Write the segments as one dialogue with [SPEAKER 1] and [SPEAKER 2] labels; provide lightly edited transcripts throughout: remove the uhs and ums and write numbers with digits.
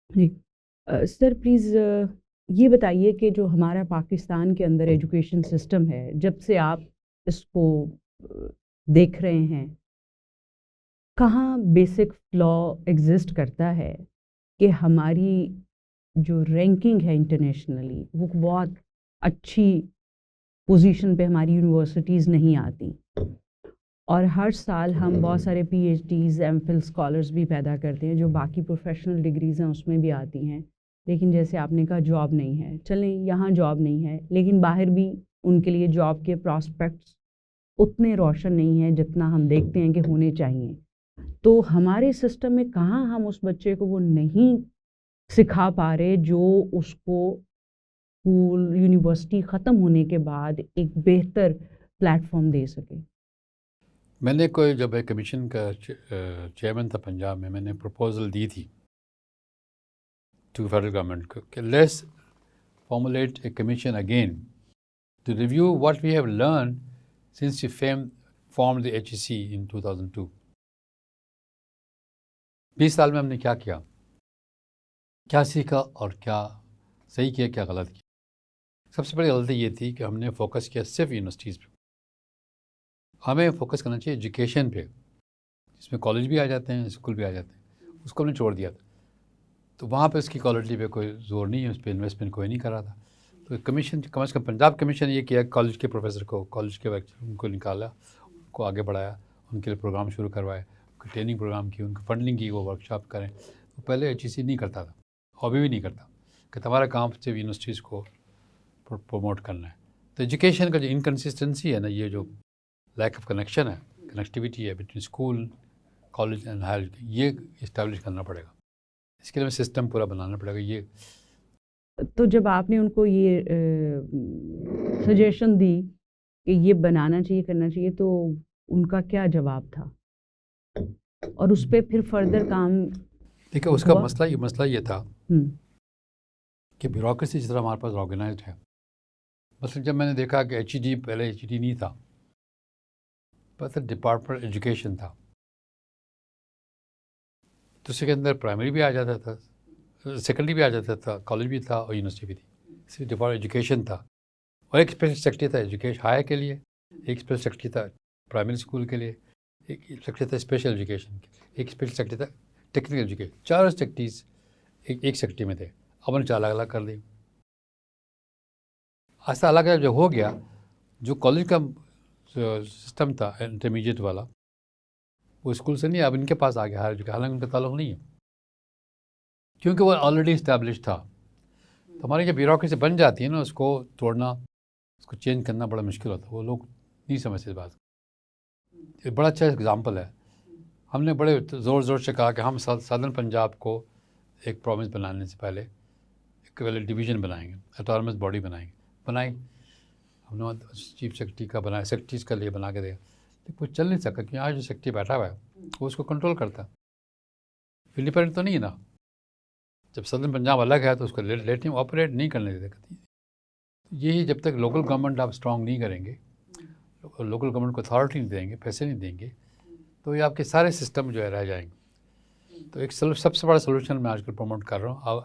[SPEAKER 1] Ji. Sir please ये बताइए कि जो हमारा पाकिस्तान के अंदर एजुकेशन सिस्टम है, जब से आप इसको देख रहे हैं, कहाँ बेसिक फ्लॉ एग्ज़िस्ट करता है कि हमारी जो रैंकिंग है इंटरनेशनली, वो बहुत अच्छी पोज़ीशन पे हमारी यूनिवर्सिटीज़ नहीं आती। और हर साल हम बहुत सारे पीएचडीज़, एमफिल स्कॉलर्स भी पैदा करते हैं, जो बाकी प्रोफ़ेशनल डिग्रीज़ हैं उसमें भी आती हैं। लेकिन जैसे आपने कहा जॉब नहीं है, चलें यहाँ जॉब नहीं है, लेकिन बाहर भी उनके लिए जॉब के प्रॉस्पेक्ट्स उतने रोशन नहीं हैं जितना हम देखते हैं कि होने चाहिए। तो हमारे सिस्टम में कहाँ हम उस बच्चे को वो नहीं सिखा पा रहे जो उसको स्कूल, यूनिवर्सिटी ख़त्म होने के बाद एक बेहतर प्लेटफ़ॉर्म दे सके?
[SPEAKER 2] मैंने कोई जब एक कमीशन का चेयरमैन था पंजाब में, मैंने प्रपोज़ल दी थी टू फेडरल गवर्नमेंट को कि let's formulate a commission again to review what we have learned since we formed the HEC in 2002. 20 साल में हमने क्या किया, क्या सीखा और क्या सही किया, क्या गलत किया। सबसे बड़ी गलती ये थी कि हमने फोकस किया सिर्फ यूनिवर्सिटीज़ पे। हमें फोकस करना चाहिए एजुकेशन पे, जिसमें कॉलेज भी आ जाते हैं, स्कूल भी आ जाते हैं, उसको हमने छोड़ दिया था। तो वहाँ पे उसकी क्वालिटी पे कोई जोर नहीं है, उस पर इन्वेस्टमेंट कोई नहीं कर रहा था। तो कमीशन, कम से कम पंजाब कमीशन ये किया, कॉलेज के प्रोफेसर को, कॉलेज के लेक्चर उनको निकाला, उनको आगे बढ़ाया, उनके लिए प्रोग्राम शुरू करवाए, उनकी ट्रेनिंग प्रोग्राम की, उनकी फंडिंग की, वो वर्कशॉप करें। तो पहले HEC नहीं करता था, अभी भी नहीं करता, कि तुम्हारा काम सिर्फ यूनिवर्सिटीज़ को प्रमोट करना है। तो एजुकेशन का जो इनकन्सिस्टेंसी है ना, ये जो लैक ऑफ कनेक्शन है, कनेक्टिविटी है between school, college and higher, ये इस्टेब्लिश करना पड़ेगा। इसके लिए सिस्टम पूरा बनाना पड़ेगा। ये
[SPEAKER 1] तो जब आपने उनको ये सजेशन दी कि ये बनाना चाहिए, करना चाहिए, तो उनका क्या जवाब था? और उस पे फिर फर्दर काम
[SPEAKER 2] देखिए, उसका
[SPEAKER 1] हुआ?
[SPEAKER 2] मसला ये था
[SPEAKER 1] हुँ।
[SPEAKER 2] कि ब्यूरोक्रेसी जिस तरह हमारे पास ऑर्गेनाइज्ड है, मतलब जब मैंने देखा कि HED पहले HED नहीं था, पता डिपार्टमेंट एजुकेशन था, तो उसके अंदर प्राइमरी भी आ जाता था, सेकेंडरी भी आ जाता था, कॉलेज भी था और यूनिवर्सिटी भी थी। सिर्फ डिपार्टमेंट एजुकेशन था, और एक स्पेशल सेक्रेटरी था एजुकेशन हायर के लिए, एक स्पेशल सेक्रेटरी था प्राइमरी स्कूल के लिए, एक सेक्रेटरी था स्पेशल एजुकेशन के, एक स्पेशल सेक्रेटरी था टेक्निकल एजुकेशन। चारों सेक्रेटरीज एक सेक्रेटरी में थे। अब उन्हें अलग अलग कर दी। ऐसा अलग अलग जब हो गया, जो कॉलेज का सिस्टम था इंटरमीडिएट वाला, वो स्कूल से नहीं, अब इनके पास आ गया हायर एजुकेशन, हालांकि उनका ताल्लुक नहीं है, क्योंकि वो ऑलरेडी इस्टेब्लिश था। तो हमारी जब ब्यूरोक्रेसी बन जाती है ना, उसको तोड़ना, उसको चेंज करना बड़ा मुश्किल होता है। वो लोग नहीं समझते इस बात। एक बड़ा अच्छा एग्जाम्पल है, हमने बड़े ज़ोर ज़ोर से कहा कि हम सदर्न पंजाब को एक प्रोविंस बनाने से पहले एक पहले डिवीज़न बनाएंगे, ऑटोनमस बॉडी बनाएंगे। बनाई हमने, चीफ सेक्रेटरी का बनाया, सेक्रेटरीज का लिए बना के दिया, लेकिन वो चल नहीं सका, क्योंकि आज जो सेक्रेटरी बैठा हुआ है वो उसको कंट्रोल करता है, इंडिपेंडेंट तो नहीं है ना। जब सदर्न पंजाब अलग है तो उसको लेट नहीं ऑपरेट नहीं करने देते। यही जब तक लोकल गवर्नमेंट आप स्ट्रॉन्ग नहीं करेंगे, लोकल गवर्नमेंट को अथॉरिटी नहीं देंगे, पैसे नहीं देंगे, तो ये आपके सारे सिस्टम जो है रह जाएंगे। तो एक सबसे बड़ा सोल्यूशन मैं आजकल प्रमोट कर रहा हूँ।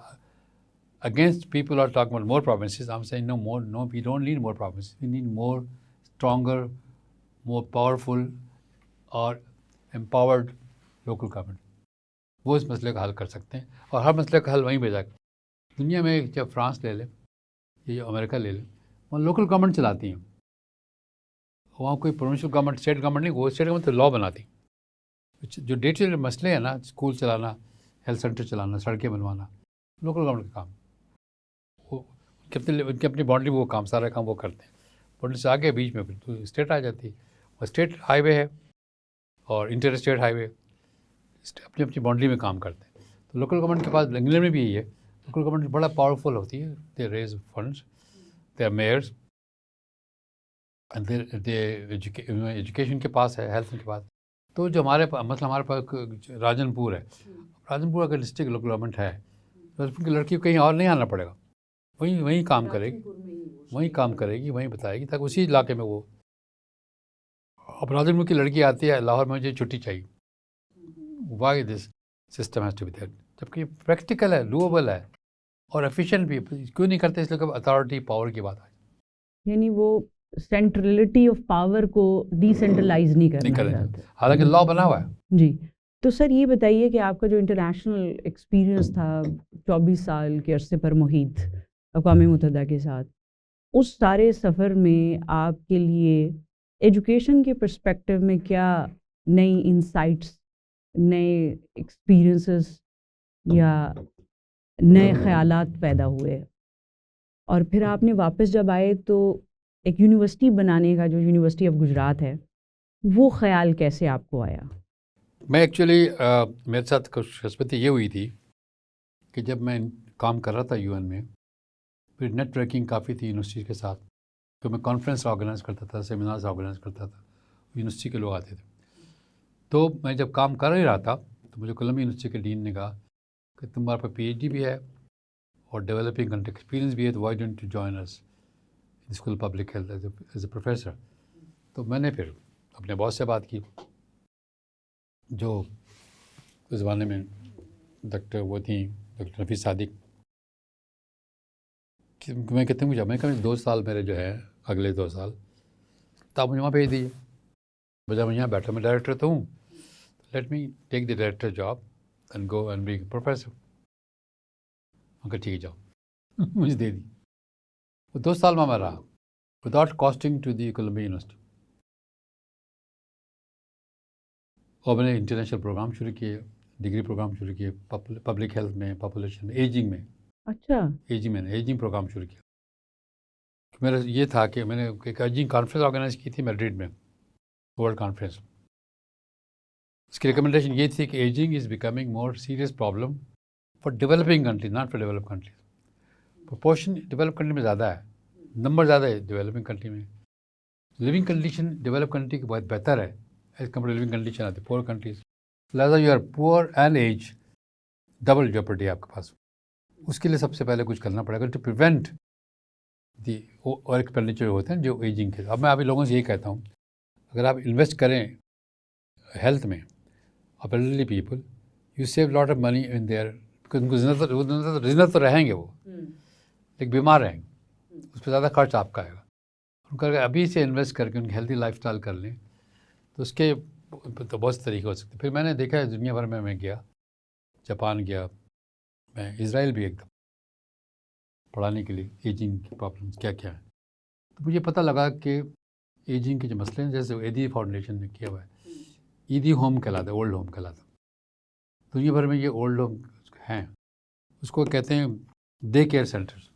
[SPEAKER 2] Against people are talking about more provinces, I am saying no, we don't need more provinces, we need more stronger, more powerful और एम्पावर्ड लोकल गवर्नमेंट। वो इस मसले का हल कर सकते हैं, और हर मसले का हल वहीं पे जाकर। दुनिया में चाहे फ्रांस ले लें या अमेरिका ले लें, वहाँ लोकल गवर्नमेंट चलाती हैं। वहाँ कोई प्रोविंशियल गवर्नमेंट, स्टेट गवर्नमेंट नहीं, वो स्टेट गवर्नमेंट तो लॉ बनाती। जो डे टू डे मसले हैं ना, स्कूल चलाना, हेल्थ सेंटर चलाना, सड़कें बनवाना, लोकल गवर्नमेंट का काम। वो उनकी अपनी बाउंड्री में वो काम, सारा काम वो करते हैं। बाउंड्री से आगे बीच में तो स्टेट आ जाती है, और स्टेट हाईवे है और इंटर स्टेट हाईवे अपनी अपनी बाउंड्री में काम करते हैं। तो लोकल गवर्नमेंट के पास, इंग्लैंड में भी यही है, लोकल गवर्नमेंट बड़ा पावरफुल होती है। They raise funds, they are mayors, education के पास है, हेल्थ के पास। तो जो हमारे पास, मतलब हमारे पास राजनपुर है, राजनपुर अगर डिस्ट्रिक्ट लोकल गवर्नमेंट है, राजनपुर की लड़की को कहीं और नहीं आना पड़ेगा, वहीं वहीं काम करेगी, वहीं काम करेगी, वहीं बताएगी, ताकि उसी इलाके में वो। अब राजनपुर की लड़की आती है लाहौर में, मुझे छुट्टी चाहिए, why this system has to be there. जबकि प्रैक्टिकल है, डूएबल है और एफिशिएंट भी। क्यों नहीं करते? इसलिए अथॉरिटी पावर की बात है।
[SPEAKER 1] यानी वो सेंट्रलिटी ऑफ पावर को डिसेंट्रलाइज नहीं
[SPEAKER 2] नहीं
[SPEAKER 1] करना
[SPEAKER 2] करें,
[SPEAKER 1] चाहते।
[SPEAKER 2] हालांकि लॉ बना हुआ है।
[SPEAKER 1] जी। तो सर ये बताइए कि आपका जो इंटरनेशनल एक्सपीरियंस था 24 साल के अरसे पर मुहित अक़वाम मुत्तहिदा के साथ, उस सारे सफ़र में आपके लिए एजुकेशन के पर्सपेक्टिव में क्या नई इंसाइट्स, नए एक्सपीरियंसेस या नए ख़यालात पैदा हुए? और फिर आपने वापस जब आए तो एक यूनिवर्सिटी बनाने का, जो यूनिवर्सिटी ऑफ गुजरात है, वो ख़याल कैसे आपको आया?
[SPEAKER 2] मैं एक्चुअली मेरे साथ खुशकिस्मती ये हुई थी कि जब मैं काम कर रहा था यूएन में, फिर नेटवर्किंग काफ़ी थी यूनिवर्सिटी के साथ, तो मैं कॉन्फ्रेंस ऑर्गेनाइज करता था, सेमिनार्स ऑर्गेनाइज करता था, यूनिवर्सिटी के लोग आते थे। तो मैं जब काम कर ही रहा था तो मुझे कोलंबिया यूनिवर्सिटी के डीन ने कहा कि तुम्हारे पास पीएचडी भी है और डेवलपिंग कंट्री एक्सपीरियंस भी है, तो why don't you join us in school public health as a professor. तो मैंने फिर अपने बॉस से बात की, जो उस ज़माने में डॉक्टर वो थी, डॉक्टर नफीस सादिक। मैं कितने मुझे, मैं कभी 2 साल मेरे जो है अगले 2 साल, तो आप मुझे वहाँ भेज दीजिए। बजा मैं यहाँ बैठा, मैं डायरेक्टर तो हूँ, let me take the director job and go and be professor. उनका ठीक है जाओ मुझे दे दी। वो 2 साल में मैं रहा without costing to the Columbia University. और मैंने इंटरनेशनल प्रोग्राम शुरू किए, डिग्री प्रोग्राम शुरू किए, पब्लिक हेल्थ में, पॉपुलेशन में, एजिंग में।
[SPEAKER 1] अच्छा।
[SPEAKER 2] एजिंग प्रोग्राम शुरू किया। मेरा ये था कि मैंने एक एजिंग कॉन्फ्रेंस ऑर्गेनाइज की थी मैड्रिड में, वर्ल्ड कॉन्फ्रेंस। इसकी रिकमेंडेशन ये थी कि ageing is becoming more serious problem for developing country, not for develop countries. Proportion develop country में ज़्यादा है, नंबर ज़्यादा है डेवलपिंग कंट्री में। लिविंग कंडीशन डेवलप कंट्री की बहुत बेहतर है एज कम्पेयर लिविंग कंडीशन आती पुअर कंट्रीज। लिहाजा you are poor and age, double jeopardy आपके पास। उसके लिए सबसे पहले कुछ करना पड़ेगा टू प्रिवेंट दी और एक्सपेंडिचर होते हैं जो एजिंग के। अब मैं अभी लोगों से यही कहता हूँ, अगर आप इन्वेस्ट करें हेल्थ में of elderly people, you save lot of money in their, because उनको जिंदा तो रहेंगे वो, लेकिन बीमार रहेंगे, उस पर ज़्यादा खर्च आपका आएगा। उनका अगर अभी से इन्वेस्ट करके उनकी हेल्थी लाइफस्टाइल कर लें तो उसके तो बहुत से तरीके हो सकते। फिर मैंने देखा है दुनिया भर में, मैं गया, जापान गया, मैं इज़राइल भी एकदम पढ़ाने के लिए एजिंग की प्रॉब्लम्स क्या क्या है। तो मुझे पता लगा कि एजिंग के जो मसले हैं, जैसे एदी फाउंडेशन ने किया हुआ है, ईदी होम कहलाता है, ओल्ड होम कहलाता है। दुनिया भर में ये ओल्ड होम हैं, उसको कहते हैं day care centres.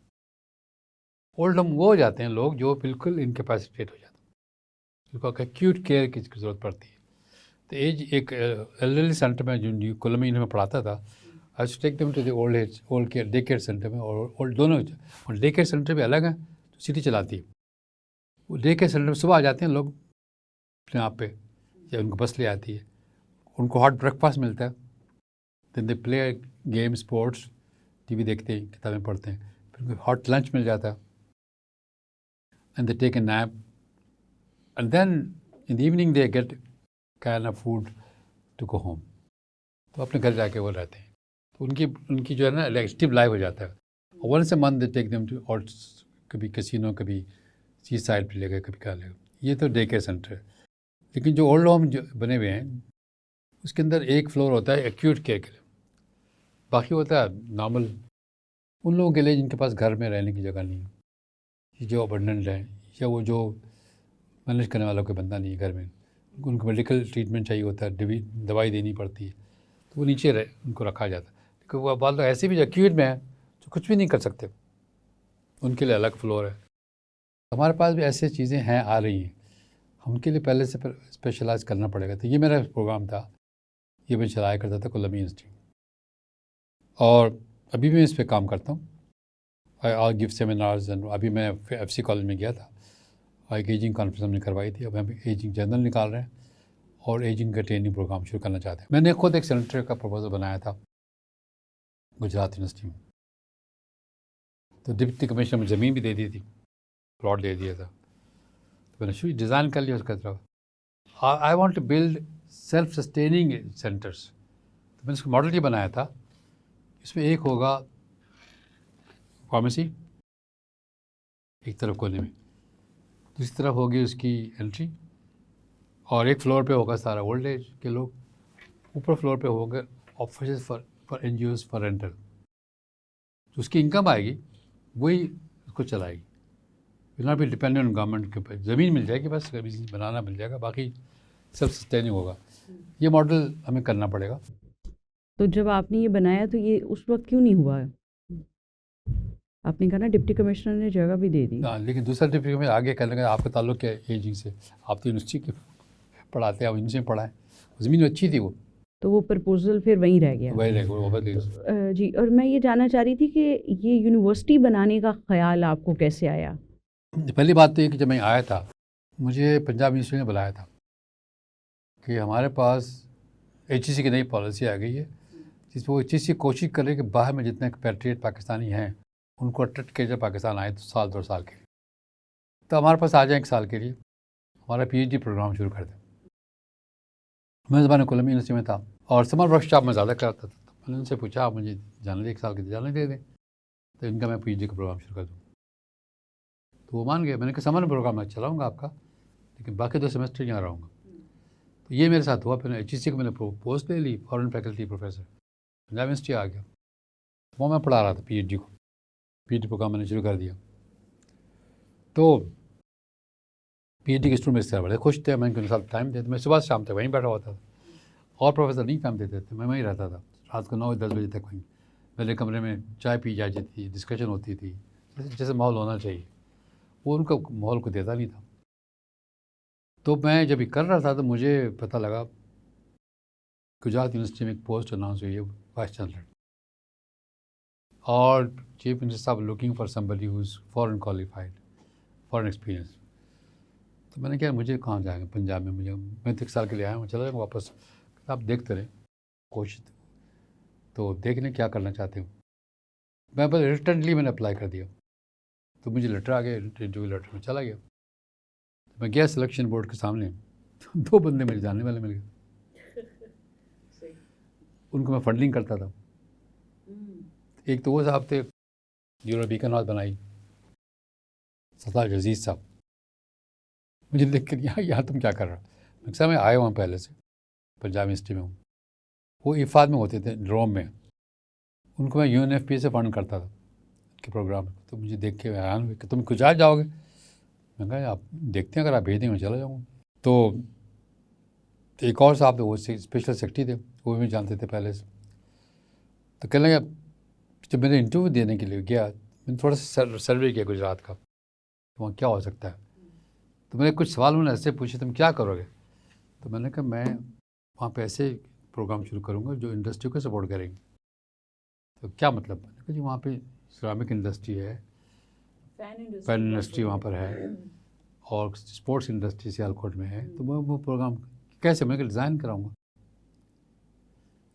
[SPEAKER 2] Old home वो हो जाते हैं लोग जो बिल्कुल इनकेपेसिटेट हो जाते हैं, जिनको एक्यूट केयर की ज़रूरत पड़ती है। तो एज एक एल्डरली सेंटर में जो कोलंबिया में पढ़ाता था, I to take them to the old care day care centre में, और ओल्ड दोनों। और डे केयर सेंटर भी अलग है जो सिटी चलाती है। वो डे केयर सेंटर में सुबह आ जाते हैं लोग अपने आप पे, या उनको बस ले आती है, उनको हॉट ब्रेकफास्ट मिलता है, then they play game, sports, TV देखते हैं, किताबें पढ़ते हैं, फिर उनको हॉट लंच मिल जाता है, and they take a nap, and then in the evening they get can of food to go home. तो अपने घर जाके वो रहते हैं, तो उनकी जो है ना एक्टिव लाइफ हो जाता है। Once a month they take them to, और कभी कैसीनो, कभी सी साइड पे ले गए, कभी क्या ले गए। ये तो डे केयर सेंटर है। लेकिन जो ओल्ड होम जो बने हुए हैं, उसके अंदर एक फ्लोर होता है एक्यूट केयर के लिए, बाकी होता है नॉर्मल उन लोगों के लिए जिनके पास घर में रहने की जगह नहीं है, जो अबंडेंट है, या वो जो मैनेज करने वाला कोई बंदा नहीं है घर में, उनको मेडिकल ट्रीटमेंट चाहिए होता है, दवाई देनी पड़ती है, तो वो नीचे उनको रखा जाता है। क्योंकि वो बात तो ऐसे भी जो एक्यूट में है, जो कुछ भी नहीं कर सकते, उनके लिए अलग फ्लोर है। हमारे पास भी ऐसी चीज़ें हैं, आ रही हैं, हम उनके लिए पहले से स्पेशलाइज करना पड़ेगा। तो ये मेरा प्रोग्राम था, ये मैं चलाया करता था कोलंबिया यूनिवर्सिटी, और अभी भी मैं इस पर काम करता हूँ। आई गिव सेमिनार्स, एंड अभी मैं FC कॉलेज में गया था, एक एजिंग कॉन्फ्रेंस हमने करवाई थी। अब हम एजिंग जर्नल निकाल रहे हैं और एजिंग का ट्रेनिंग प्रोग्राम शुरू करना चाहते हैं। मैंने खुद एक सेंटर का प्रपोजल बनाया था गुजरात यूनिवर्सिटी में, तो डिप्टी कमिश्नर में ज़मीन भी दे दी थी, प्लॉट दे दिया था, तो मैंने शुरू डिज़ाइन कर लिया उसका तरफ। I want to build self sustaining centres. तो मैंने उसका मॉडल ये बनाया था इसमें एक होगा फार्मेसी एक तरफ कोने में, दूसरी तरफ होगी उसकी एंट्री, और एक फ्लोर पे होगा सारा ओल्ड एज के लोग, ऊपर फ्लोर पे होगा office for NGOs for rental. उसकी इनकम आएगी वही उसको चलाएगी, will not be dependent on government के ऊपर। ज़मीन मिल जाएगी बस, कभी बनाना मिल जाएगा, बाकी सब सस्टेनिंग होगा। ये मॉडल हमें करना पड़ेगा।
[SPEAKER 1] तो जब आपने ये बनाया तो ये उस वक्त क्यों नहीं हुआ? आपने कहा ना डिप्टी कमिश्नर ने जगह भी दे दी।
[SPEAKER 2] हाँ, लेकिन दूसरा डिप्टी में आगे कहने लगा आपका ताल्लुक क्या है एजिंग से, आप तो यूनिवर्सिटी के पढ़ाते हैं, आप यूनिवर्सिटी में पढ़ाएं। ज़मीन अच्छी थी वो,
[SPEAKER 1] तो वो प्रपोजल फिर वहीं रह गया।
[SPEAKER 2] वही रहेगा वो।
[SPEAKER 1] जी, और मैं ये जानना चाह रही थी कि ये यूनिवर्सिटी बनाने का ख्याल आपको कैसे आया?
[SPEAKER 2] पहली बात तो ये कि जब मैं आया था, मुझे पंजाब यूनिवर्सिटी ने बुलाया था कि हमारे पास HEC की नई पॉलिसी आ गई है, जिसमें वो HEC कोशिश कर रही है कि बाहर में जितने पैट्रियट पाकिस्तानी हैं उनको अट्रैक्ट किया जाए पाकिस्तान आए तो साल 2 साल के लिए, तो हमारे पास आ जाए 1 साल के लिए, हमारा PhD प्रोग्राम शुरू कर दें। मैं ज़माने कोलम्बिया यूनिवर्सिटी में था और समर वर्कशॉप में ज़्यादा करता था, तो मैंने उनसे पूछा आप मुझे जाने दें 1 साल के लिए, जाने दे दें तो इनका मैं PhD का प्रोग्राम शुरू कर दूँ। तो वो मान गए। मैंने कहा समर प्रोग्राम मैं चलाऊँगा आपका, लेकिन बाकी 2 सेमेस्टर यहाँ रहूँगा। तो ये मेरे साथ हुआ। फिर HEC को मैंने पोस्ट ले ली, foreign faculty professor, Punjab university आ गया। वो मैं पढ़ा रहा था PhD को, PhD प्रोग्राम मैंने शुरू कर दिया। तो PhD के स्टूडेंट मेरे से बड़े खुश थे, मैं उनके साथ टाइम देता, मैं सुबह से शाम तक वहीं बैठा होता था, और प्रोफेसर नहीं टाइम देते थे, मैं वहीं रहता था रात को 9-10 बजे तक वहीं मेरे कमरे में चाय पी जाती थी, डिस्कशन होती थी, जैसे माहौल होना चाहिए। वो उनका माहौल को देता नहीं था। तो मैं जब ये कर रहा था तो मुझे पता लगा गुजरात यूनिवर्सिटी में एक पोस्ट अनाउंस हुई है वाइस चांसलर, और चीफ मिनिस्टर साहब looking for somebody who is foreign qualified, foreign experience. तो मैंने कहा मुझे कहाँ जाएगा पंजाब में, मैं तो 1 साल के लिए आया हूँ, चला जाऊँगा वापस। आप देखते रहे कोशिश, तो देख लें क्या करना चाहते हो। मैं बस रिटर्नली मैंने अप्लाई कर दिया, तो मुझे लेटर आ गया, इंटरव्यू लेटर में चला गया। तो मैं गया सिलेक्शन बोर्ड के सामने, तो 2 बंदे मेरे जानने वाले मिल गए। उनको मैं फंडिंग करता था। एक तो वो साहब थे जिन्होंने बीकन हाउस बनाई, सरदार अजीज़ साहब। मुझे देख कर यहाँ तुम क्या कर रहा? मैं कहा मैं आया हुआ पहले से, पंजाब यूनिवर्सिटी में हूँ। वो इफ़ाद में होते थे ड्रोम में, उनको मैं UNFPA से फंड करता था के प्रोग्राम। तो मुझे देख के हैरान हुए कि तुम गुजरात जाओगे? मैं कहा आप देखते हैं, अगर आप भेज देंगे मैं चला जाऊँगा। तो एक और साहब थे, वो स्पेशल सेक्रेटरी थे, वो भी जानते थे पहले से। तो कहने लगा, जब मैंने इंटरव्यू देने के लिए गया, मैंने थोड़ा सा सर्वे किया गुजरात का, तो वहाँ क्या हो सकता है। तो मैंने कुछ सवाल उन्होंने ऐसे पूछे, तुम क्या करोगे? तो मैंने कहा मैं वहाँ पे ऐसे प्रोग्राम शुरू करूँगा जो इंडस्ट्री को सपोर्ट करेंगे। तो क्या मतलब? मैंने कहा जी वहाँ पे सिरामिक इंडस्ट्री है, फैन इंडस्ट्री वहाँ पर है, और स्पोर्ट्स इंडस्ट्री सियालकोट में है, तो मैं वो प्रोग्राम कैसे, मैं डिज़ाइन कराऊँगा,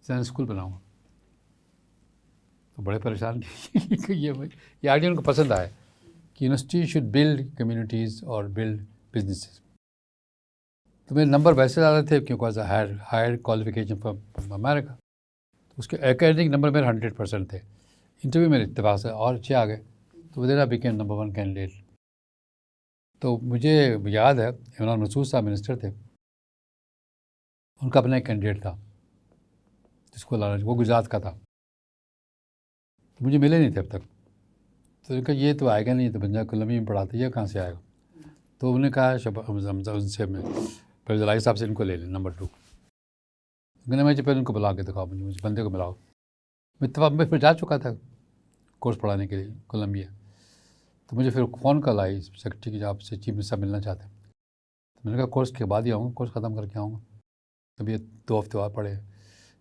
[SPEAKER 2] डिज़ाइन स्कूल बनाऊँगा। तो बड़े परेशान कि ये आइडिया उनको पसंद आया कि यूनिवर्सिटी शुड बिल्ड कम्युनिटीज़ और बिल्ड बिजनेसेस। तो मेरे नंबर वैसे ज़्यादा थे क्योंकि हायर क्वालिफिकेशन फ्रॉम अमेरिका, तो उसके एकेडमिक नंबर मेरे 100% थे। इंटरव्यू मेरे इत्तेफाक से और अच्छे आ गए, तो with I became number 1 candidate. तो मुझे याद है इमरान मसूद साहब मिनिस्टर थे, उनका अपना एक कैंडिडेट था जिसको लाना, वो गुजरात का था, तो मुझे मिले नहीं थे अब तक। तो उनका ये तो आएगा नहीं, तो पंजाब कोलम्बिया में पढ़ाते, ये कहाँ से आएगा? तो उन्होंने कहा उनसे मैं फैज़लाई साहब से इनको ले लें नंबर 2। मैंने मैं पहले उनको बुला के दिखाओ, मुझे बंदे को मिलाओ। मैं फिर जा चुका था कोर्स पढ़ाने के लिए कोलम्बिया। तो मुझे फिर फ़ोन कॉल आई सेक्रेटरी की, आपसे चीफ मिनिस्टर मिलना चाहते हैं। तो मैंने कहा कोर्स के बाद ही आऊँगा, कोर्स ख़त्म करके आऊँगा, तब ये 2 हफ्ते और पड़े,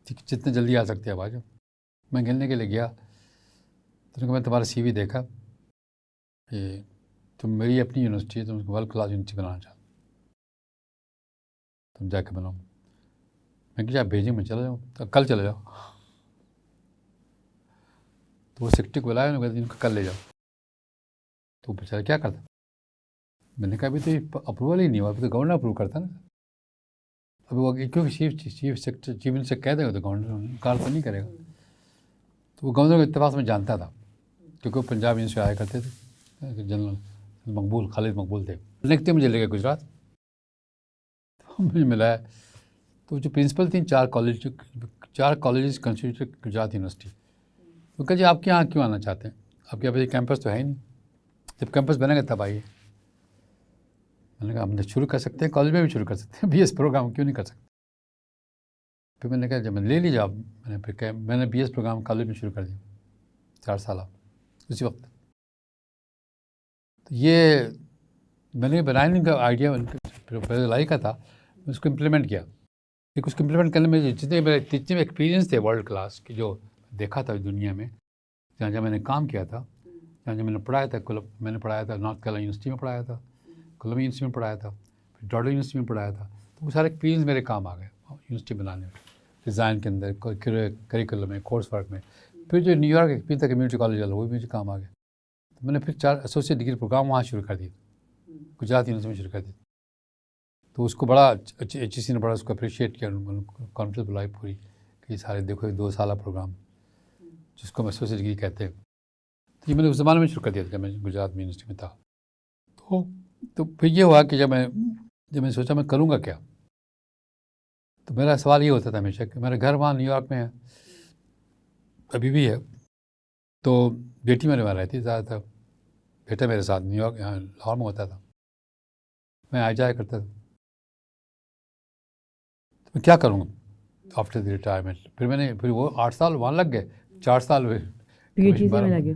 [SPEAKER 2] ठीक जितने जल्दी आ सकते हैं आ जाओ। मैं खेलने के लिए गया, तो मैं तुम्हारा CV देखा, ये तुम मेरी अपनी यूनिवर्सिटी है, तुम वर्ल्ड क्लास यूनिवर्सिटी बनाना चाहते, तुम जाके बनाओ। मैं कि आप भेजें, मैं चला जाऊँ, तो कल चले जाओ। तो वो सेक्रेटरी को बुलाया, उन्होंने कहा इनको कल ले जाओ। तो बेचारा क्या करता? मैंने कहा अभी तो अप्रूवल ही नहीं हुआ, अभी तो गवर्नर अप्रूव करता ना। अभी वो क्योंकि चीफ मिनिस्टर कह देगा तो गवर्नर कार तो नहीं करेगा। तो वो गवर्नर को इत्तेफाक में जानता था, क्योंकि वो पंजाब यूनिवर्सिटी आया करते थे। जनरल मकबूल, खालिद मकबूल थे। लिखते मुझे ले गए गुजरात, तो मुझे मिला है। तो जो प्रिंसिपल थी, 4 कॉलेजेस कंस्टिट्यूटेड गुजरात यूनिवर्सिटी। वो कहा जी आपके यहाँ क्यों आना चाहते हैं, आपके यहाँ पे कैंपस तो है ही नहीं, जब कैंपस बनेगा तब आइए। मैंने कहा हम तो शुरू कर सकते हैं, कॉलेज में भी शुरू कर सकते हैं, BS प्रोग्राम क्यों नहीं कर सकते। फिर मैंने कहा जब मैंने ले ली जॉब, मैंने BS प्रोग्राम कॉलेज में शुरू कर दिया, 4 साल उसी वक्त। तो ये मैंने बनाया नहीं, का आइडिया लाई का था, उसको इम्प्लीमेंट किया। लेकिन उसको इम्प्लीमेंट करने में जितने एक्सपीरियंस थे वर्ल्ड क्लास की, जो देखा था दुनिया में, जहाँ जहाँ मैंने काम किया था, जहाँ जहाँ मैंने पढ़ाया था, मैंने पढ़ाया था नॉर्थ कैरोलिना यूनिवर्सिटी में पढ़ाया था, कोलंबिया यूनिवर्सिटी में पढ़ाया था, फिर डॉर्डन यूनिवर्सिटी में पढ़ाया था। तो वो सारे एक्सपीरियंस मेरे काम आ गए यूनिवर्सिटी बनाने में, डिज़ाइन के अंदर, करिकुलम में, कोर्स वर्क में। फिर जो न्यूयॉर्क एक्सपीरियंस था कम्युनिटी कॉलेज वाला, वो भी मुझे काम आ गया। तो मैंने फिर 4 एसोसिएट डिग्री प्रोग्राम वहाँ शुरू कर दिए, गुजरात यूनिवर्सिटी में शुरू कर दिया। तो उसको बड़ा HEC ने बड़ा उसको अप्रिशिएट किया, कॉन्फ्रेंस बुलाई पूरी कि सारे देखो 2 साल प्रोग्राम जिसको हम एसोसिएट डिग्री कहते हैं। तो ये मैंने उस ज़माने में शुरू कर दिया था जब मैं गुजरात यूनिवर्सिटी में था। तो फिर ये हुआ कि जब मैं सोचा मैं करूँगा क्या, तो मेरा सवाल ये होता था हमेशा कि मेरा घर वहाँ न्यूयॉर्क में है, अभी भी है। तो बेटी मेरे वहाँ रहती ज़्यादातर, बेटा मेरे साथ न्यूयॉर्क यहाँ लाहौर में होता था, मैं आ जाया करता था। तो मैं क्या करूँगा आफ्टर द रिटायरमेंट। फिर वो 8 साल वहाँ लग गए, 4 साल हुए
[SPEAKER 1] PhD में लगे।